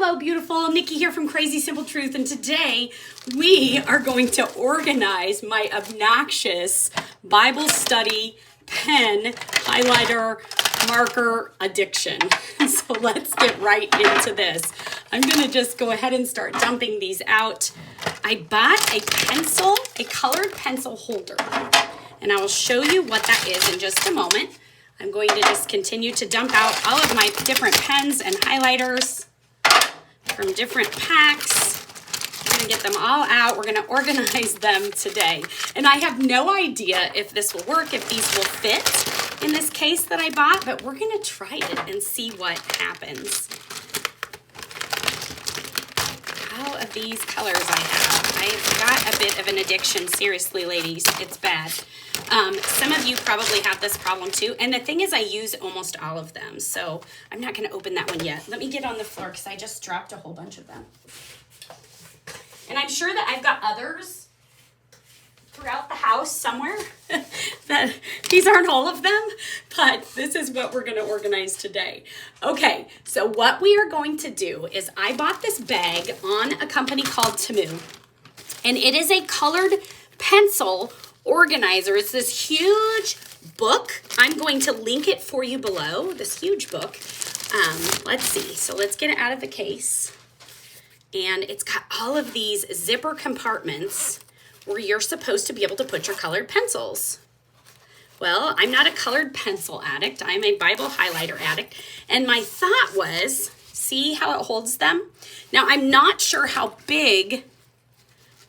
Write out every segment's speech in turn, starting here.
Hello, beautiful. Nikki here from Crazy Simple Truth, and today we are going to organize my obnoxious Bible study pen, highlighter, marker addiction. So let's get right into this. I'm going to just go ahead and start dumping these out. I bought a pencil, a colored pencil holder, and I will show you what that is in just a moment. I'm going to just continue to dump out all of my different pens and highlighters from different packs. I'm going to get them all out. We're going to organize them today. And I have no idea if this will work, if these will fit in this case that I bought, but we're going to try it and see what happens. All of these colors I have. I've got a bit of an addiction. Seriously, ladies, it's bad. Some of you probably have this problem too. And the thing is, I use almost all of them. So I'm not going to open that one yet. Let me get on the floor because I just dropped a whole bunch of them. And I'm sure that I've got others throughout the house somewhere. That these aren't all of them, but this is what we're going to organize today. Okay, so what we are going to do is I bought this bag on a company called Temu. And it is a colored pencil organizer. It's this huge book. I'm going to link it for you below, this huge book. Let's see. So let's get it out of the case. And it's got all of these zipper compartments where you're supposed to be able to put your colored pencils. Well, I'm not a colored pencil addict. I'm a Bible highlighter addict. And my thought was, see how it holds them? Now, I'm not sure how big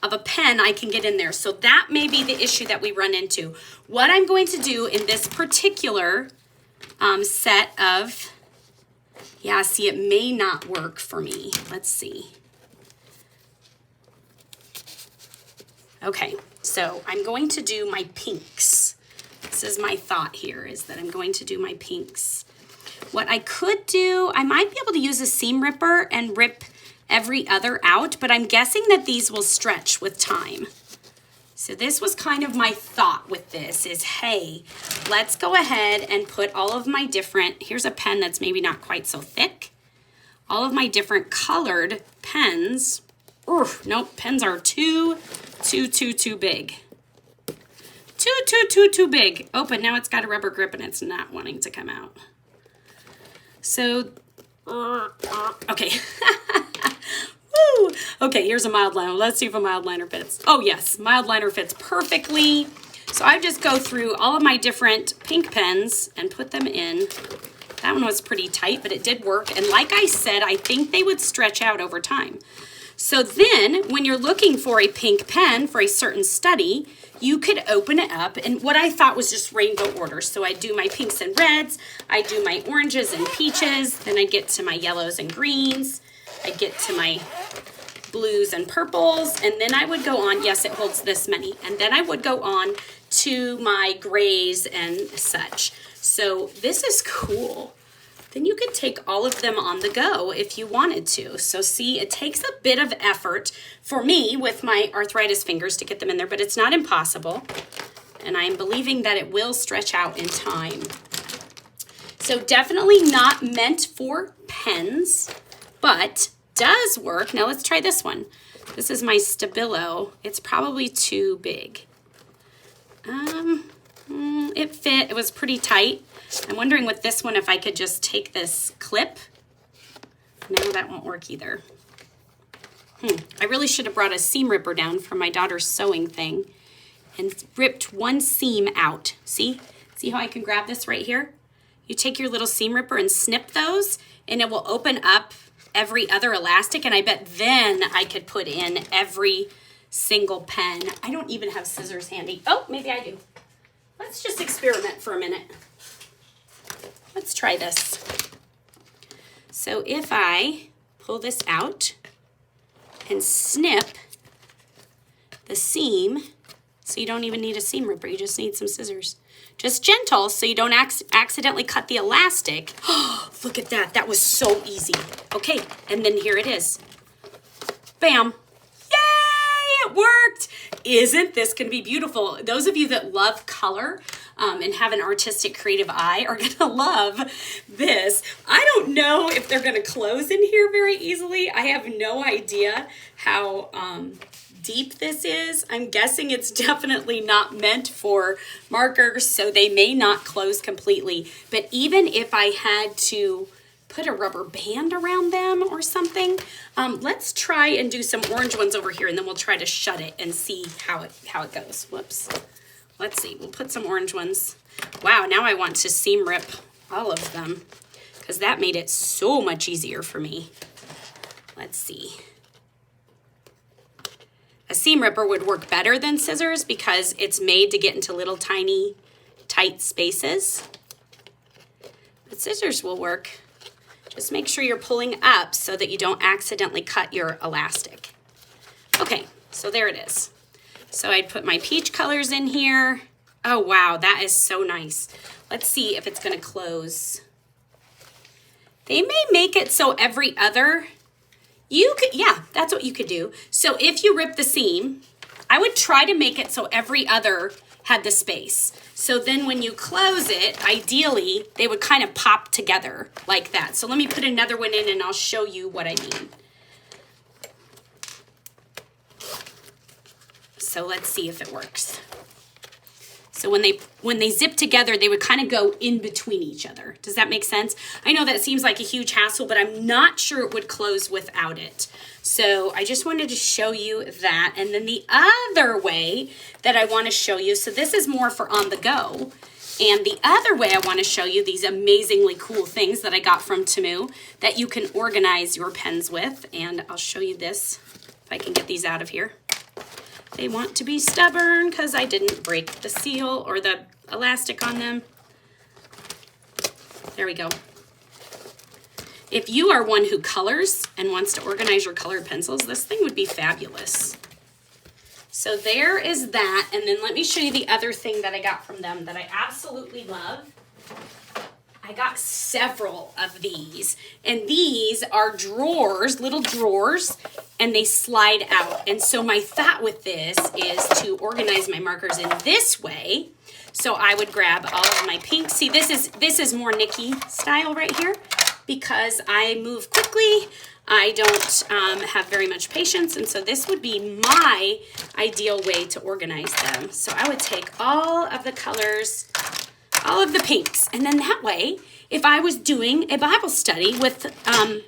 of a pen I can get in there. So that may be the issue that we run into. What I'm going to do in this particular set of, yeah, see, it may not work for me. Let's see. Okay, so I'm going to do my pinks. This is my thought here, is that I'm going to do my pinks. What I could do, I might be able to use a seam ripper and rip every other out, but I'm guessing that these will stretch with time. So this was kind of my thought with this is, hey, let's go ahead and put all of my different, here's a pen that's maybe not quite so thick, all of my different colored pens. Nope, pens are too big. Too big. Oh, but now it's got a rubber grip and it's not wanting to come out. So, okay. Woo! Okay, here's a mild liner. Let's see if a mild liner fits. Oh yes, mild liner fits perfectly. So I just go through all of my different pink pens and put them in. That one was pretty tight, but it did work. And like I said, I think they would stretch out over time. So then when you're looking for a pink pen for a certain study, you could open it up. And what I thought was just rainbow order. So I do my pinks and reds, I do my oranges and peaches, then I get to my yellows and greens, I get to my blues and purples, and then I would go on, yes, it holds this many, and then I would go on to my grays and such. So this is cool. Then you could take all of them on the go if you wanted to. So see, it takes a bit of effort for me with my arthritis fingers to get them in there, but it's not impossible. And I'm believing that it will stretch out in time. So definitely not meant for pens, but does work. Now let's try this one. This is my Stabilo. It's probably too big. It fit. It was pretty tight. I'm wondering with this one if I could just take this clip. No, that won't work either. I really should have brought a seam ripper down for my daughter's sewing thing and ripped one seam out. See? See how I can grab this right here? You take your little seam ripper and snip those, and it will open up every other elastic, and I bet then I could put in every single pen. I don't even have scissors handy. Oh, maybe I do. Let's just experiment for a minute. Let's try this. So if I pull this out and snip the seam, so you don't even need a seam ripper, you just need some scissors. Just gentle so you don't accidentally cut the elastic. Oh, look at that. That was so easy. Okay, and then here it is. Bam. Yay, it worked. Isn't this going to be beautiful? Those of you that love color, and have an artistic creative eye are gonna love this. I don't know if they're gonna close in here very easily. I have no idea how deep this is. I'm guessing it's definitely not meant for markers, so they may not close completely. But even if I had to put a rubber band around them or something, let's try and do some orange ones over here, and then we'll try to shut it and see how it goes. Whoops. Let's see. We'll put some orange ones. Wow, now I want to seam rip all of them because that made it so much easier for me. Let's see. A seam ripper would work better than scissors because it's made to get into little tiny tight spaces. But scissors will work. Just make sure you're pulling up so that you don't accidentally cut your elastic. Okay, so there it is. So I'd put my peach colors in here. Oh wow, that is so nice. Let's see if it's gonna close. They may make it so every other, yeah, that's what you could do. So if you rip the seam, I would try to make it so every other had the space. So then when you close it, ideally, they would kind of pop together like that. So let me put another one in and I'll show you what I mean. So let's see if it works. So when they zip together, they would kind of go in between each other. Does that make sense? I know that seems like a huge hassle, but I'm not sure it would close without it. So I just wanted to show you that. And then the other way that I want to show you, so this is more for on the go. And the other way I want to show you these amazingly cool things that I got from Temu that you can organize your pens with. And I'll show you this, if I can get these out of here. They want to be stubborn because I didn't break the seal or the elastic on them. There we go. If you are one who colors and wants to organize your colored pencils, this thing would be fabulous. So there is that. And then let me show you the other thing that I got from them that I absolutely love. I got several of these, and these are drawers, little drawers, and they slide out. And so my thought with this is to organize my markers in this way. So I would grab all of my pink. See, this is more Nikki style right here because I move quickly. I don't have very much patience, and so this would be my ideal way to organize them. So I would take all of the colors, all of the pinks, and then that way, if I was doing a Bible study with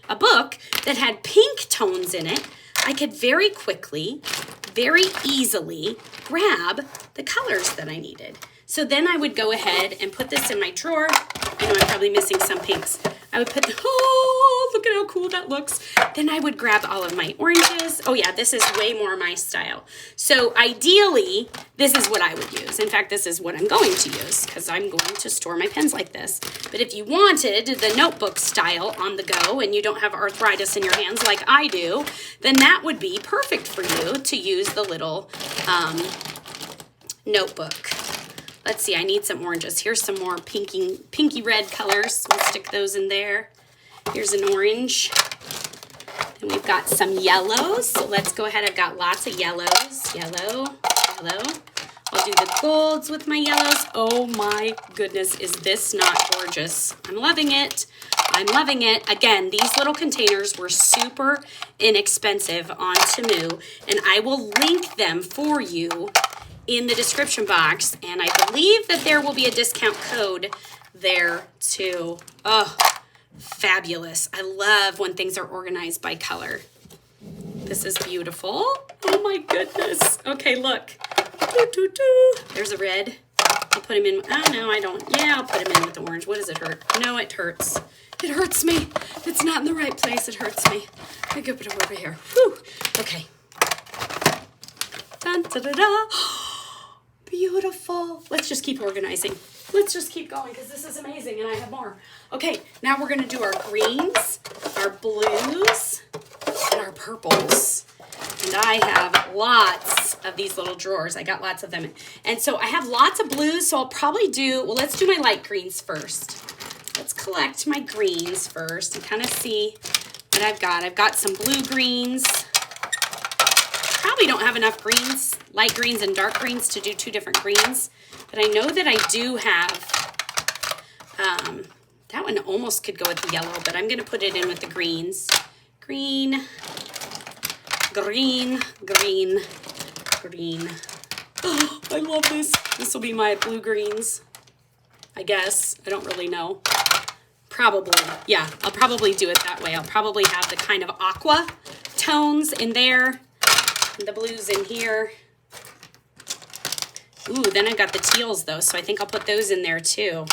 a book that had pink tones in it, I could very quickly, very easily grab the colors that I needed. So then I would go ahead and put this in my drawer. I know I'm probably missing some pinks. I would put oh, look at how cool that looks. Then I would grab all of my oranges. Oh yeah, this is way more my style. So ideally, this is what I would use. In fact, this is what I'm going to use because I'm going to store my pens like this. But if you wanted the notebook style on the go and you don't have arthritis in your hands like I do, then that would be perfect for you to use the little notebook. Let's see, I need some oranges. Here's some more pinky red colors. We'll stick those in there. Here's an orange. Then we've got some yellows. So let's go ahead. I've got lots of yellows. Yellow, yellow. I'll do the golds with my yellows. Oh my goodness, is this not gorgeous? I'm loving it. I'm loving it. Again, these little containers were super inexpensive on Temu, and I will link them for you in the description box, and I believe that there will be a discount code there too. Oh, fabulous. I love when things are organized by color. This is beautiful. Oh my goodness. Okay, look. There's a red. I'll put him in. Oh no, I don't. Yeah, I'll put him in with the orange. What does it hurt? No, it hurts. It hurts me. It's not in the right place. It hurts me. I go put it over here. Whew. Okay. Dun, da, da, da. Beautiful. Let's just keep organizing. Let's just keep going because this is amazing and I have more. Okay, now we're going to do our greens, our blues, and our purples. And I have lots of these little drawers. I got lots of them. And so I have lots of blues, so I'll probably do, well, let's do my light greens first. Let's collect my greens first and kind of see what I've got. I've got some blue greens. probably don't have enough greens, light greens and dark greens, to do two different greens. But I know that I do have, that one almost could go with the yellow, but I'm going to put it in with the greens. Green, green, green, green. Oh, I love this. This will be my blue greens, I guess. I don't really know. Probably, yeah, I'll probably do it that way. I'll probably have the kind of aqua tones in there, and the blues in here. Ooh, then I've got the teals though, so I think I'll put those in there too.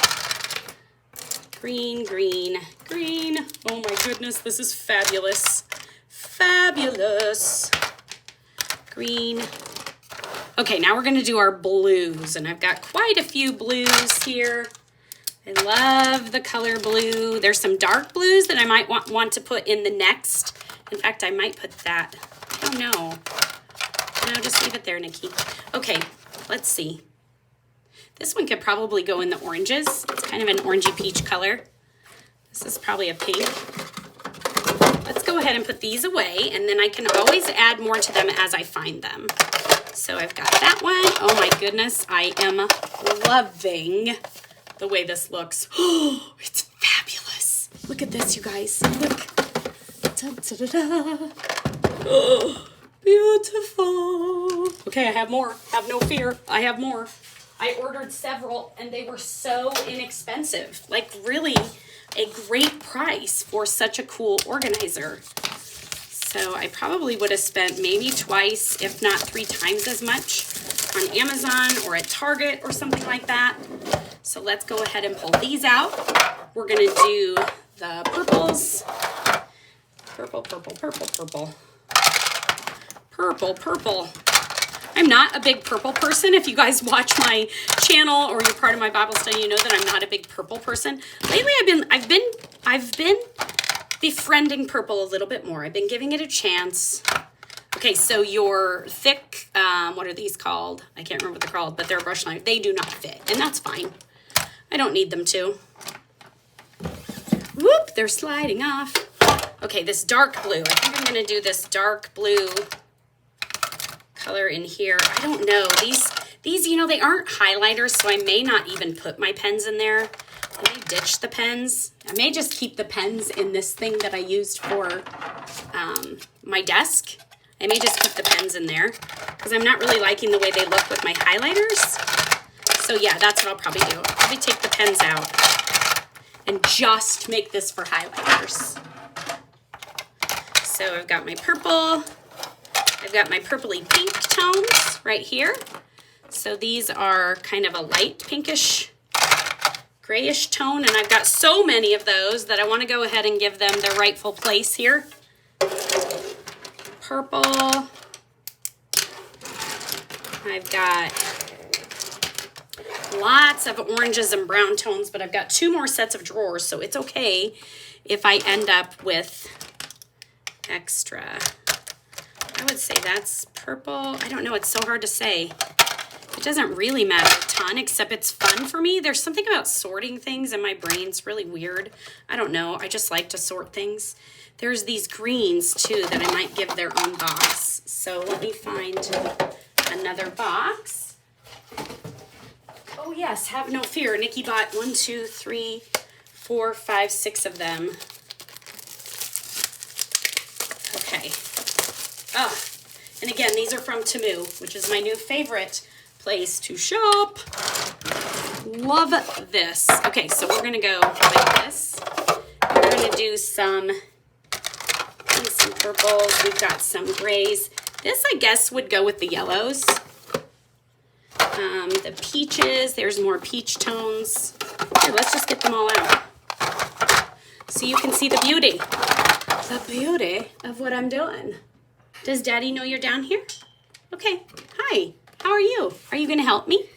Green, green, green. Oh my goodness, this is fabulous. Fabulous. Green. Okay, now we're gonna do our blues, and I've got quite a few blues here. I love the color blue. There's some dark blues that I might want to put in the next. In fact, I might put that. I don't know. No, just leave it there, Nikki. Okay, let's see. This one could probably go in the oranges. It's kind of an orangey peach color. This is probably a pink. Let's go ahead and put these away, and then I can always add more to them as I find them. So I've got that one. Oh my goodness, I am loving the way this looks. Oh, it's fabulous. Look at this, you guys. Look. Da, da, da, da. Oh, beautiful. Okay, I have more. Have no fear. I have more. I ordered several, and they were so inexpensive. Like, really a great price for such a cool organizer. So I probably would have spent maybe twice, if not 3 times as much on Amazon or at Target or something like that. So let's go ahead and pull these out. We're gonna do the purples. Purple, purple, purple, purple. Purple, purple. I'm not a big purple person. If you guys watch my channel or you're part of my Bible study, you know that I'm not a big purple person. Lately I've been befriending purple a little bit more. I've been giving it a chance. Okay, so your thick, what are these called? I can't remember what they're called, but they're a brush line. They do not fit, and that's fine. I don't need them to. Whoop, they're sliding off. Okay, this dark blue. I think I'm gonna do this dark blue color in here. I don't know. These, you know, they aren't highlighters, so I may not even put my pens in there. I may ditch the pens. I may just keep the pens in this thing that I used for my desk. I may just keep the pens in there because I'm not really liking the way they look with my highlighters. So yeah, that's what I'll probably do. I'll probably take the pens out and just make this for highlighters. So I've got my purple. I've got my purpley pink tones right here. So these are kind of a light pinkish, grayish tone, and I've got so many of those that I want to go ahead and give them their rightful place here. Purple. I've got lots of oranges and brown tones, but I've got 2 more sets of drawers, so it's okay if I end up with extra. I would say that's purple. I don't know, it's so hard to say. It doesn't really matter a ton, except it's fun for me. There's something about sorting things in my brain. It's really weird. I don't know. I just like to sort things. There's these greens, too, that I might give their own box. So let me find another box. Oh, yes. Have no fear. Nikki bought 1, 2, 3, 4, 5, 6 of them. Okay. Oh, and again, these are from Temu, which is my new favorite place to shop. Love this. Okay, so we're gonna go like this. We're gonna do some purples. We've got some grays. This, I guess, would go with the yellows. The peaches, there's more peach tones. Here, let's just get them all out so you can see the beauty of what I'm doing. Does Daddy know you're down here? Okay, hi, how are you? Are you gonna help me?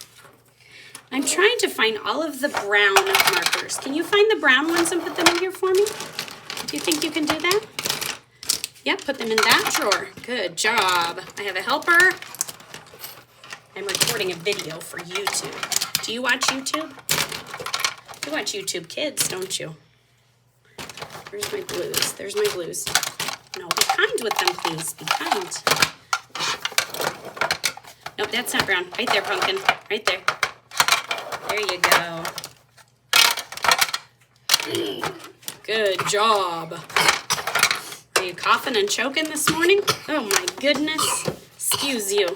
I'm trying to find all of the brown markers. Can you find the brown ones and put them in here for me? Do you think you can do that? Yep, put them in that drawer. Good job. I have a helper. I'm recording a video for YouTube. Do you watch YouTube? You watch YouTube Kids, don't you? Where's my blues? There's my blues. No, be kind with them, please. Be kind. Nope, that's not brown. Right there, pumpkin. Right there. There you go. Good job. Are you coughing and choking this morning? Oh my goodness. Excuse you.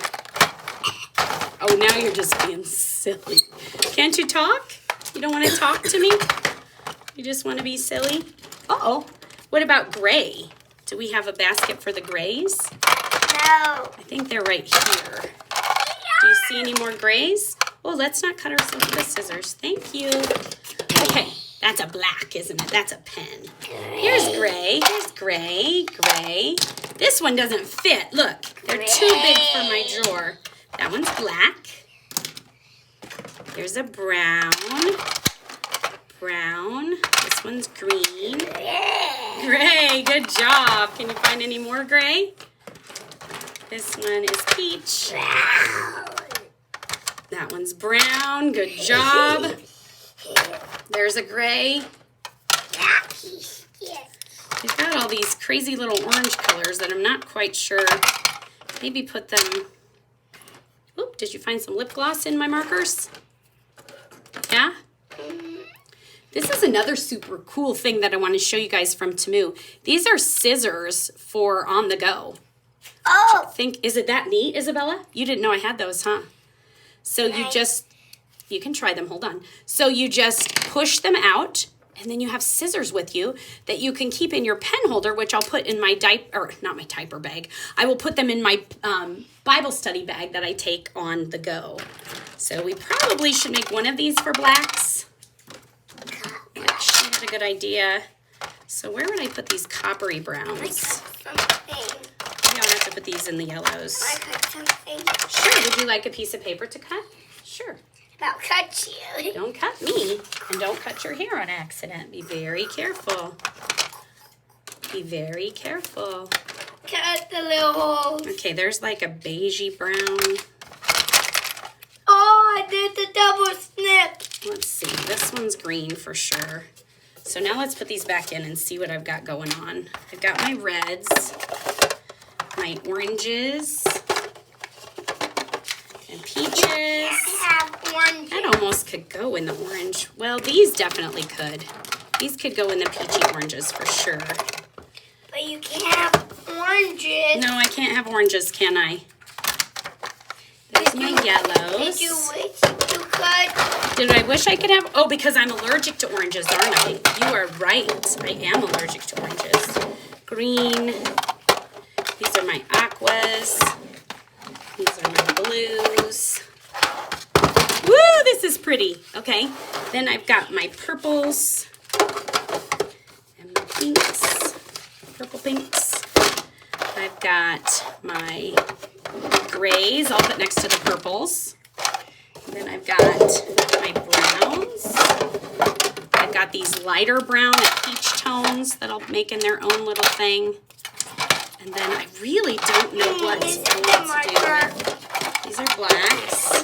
Oh, now you're just being silly. Can't you talk? You don't want to talk to me? You just want to be silly? Uh-oh. What about gray? Do we have a basket for the grays? No. I think they're right here. Do you see any more grays? Oh, let's not cut ourselves with the scissors. Thank you. Okay, that's a black, isn't it? That's a pen. Here's gray. Here's gray. Gray. This one doesn't fit. Look, they're too big for my drawer. That one's black. There's a brown. Brown. This one's green. Gray. Good job. Can you find any more gray? This one is peach. That one's brown. Good job. There's a gray. We've got all these crazy little orange colors that I'm not quite sure. Maybe put them... Oop, did you find some lip gloss in my markers? Yeah? This is another super cool thing that I want to show you guys from Temu. These are scissors for on the go. Oh! Is it that neat, Isabella? You didn't know I had those, huh? So you can try them, hold on. So you just push them out, and then you have scissors with you that you can keep in your pen holder, which I'll put in my not my diaper bag. I will put them in my Bible study bag that I take on the go. So we probably should make one of these for blacks. Yeah, she had a good idea. So where would I put these coppery browns? Maybe I'll have to put these in the yellows. I cut something. Sure, would you like a piece of paper to cut? Sure. I'll cut you. Don't cut me, and don't cut your hair on accident. Be very careful. Be very careful. Cut the little holes. Okay, there's like a beigey brown. Oh, I did the double snip. Let's see, this one's green for sure. So now let's put these back in and see what I've got going on. I've got my reds, my oranges, and peaches. I have orange. That almost could go in the orange. Well, these definitely could. These could go in the peachy oranges for sure. But you can't have oranges. No, I can't have oranges, can I? There's my yellows. Did you wish you could? Did I wish I could have? Oh, because I'm allergic to oranges, aren't I? You are right. I am allergic to oranges. Green. These are my aquas. These are my blues. Woo, this is pretty. Okay, then I've got my purples and my pinks, purple pinks. I've got my grays, I'll put next to the purples. And then I've got my browns. I've got these lighter brown and peach tones that I'll make in their own little thing. And then I really don't know what I want to do. These are blacks.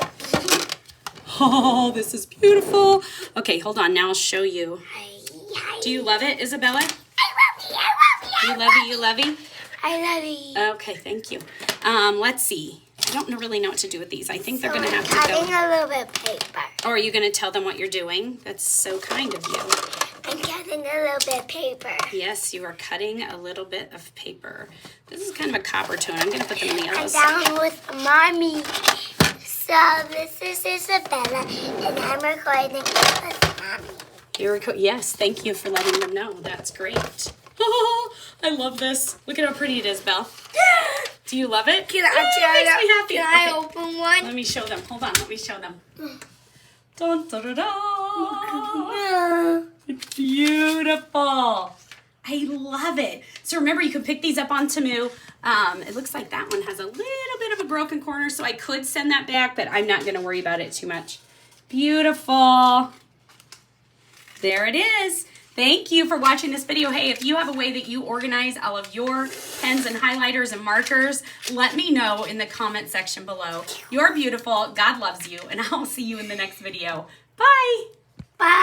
Oh, this is beautiful. Okay, hold on. Now I'll show you. Do you love it, Isabella? I love you. You love you? I love you. Okay, thank you. Let's see. I don't really know what to do with these. I think they're going to have to go. I'm cutting a little bit of paper. Or are you going to tell them what you're doing? That's so kind of you. I'm cutting a little bit of paper. Yes, you are cutting a little bit of paper. This is kind of a copper tone. I'm going to put them in the I'm yellows. down with Mommy. So this is Isabella, and I'm recording with Mommy. Yes, thank you for letting them know. That's great. Oh, I love this. Look at how pretty it is, Belle. Do you love it? Can I Makes me happy. Can I Okay. open one? Let me show them. Hold on. Let me show them. Dun, dun, dun, dun. It's beautiful. I love it. So remember, you can pick these up on Temu. It looks like that one has a little bit of a broken corner, so I could send that back, but I'm not going to worry about it too much. Beautiful. There it is. Thank you for watching this video. Hey, if you have a way that you organize all of your pens and highlighters and markers, let me know in the comment section below. You're beautiful. God loves you, and I'll see you in the next video. Bye. Bye.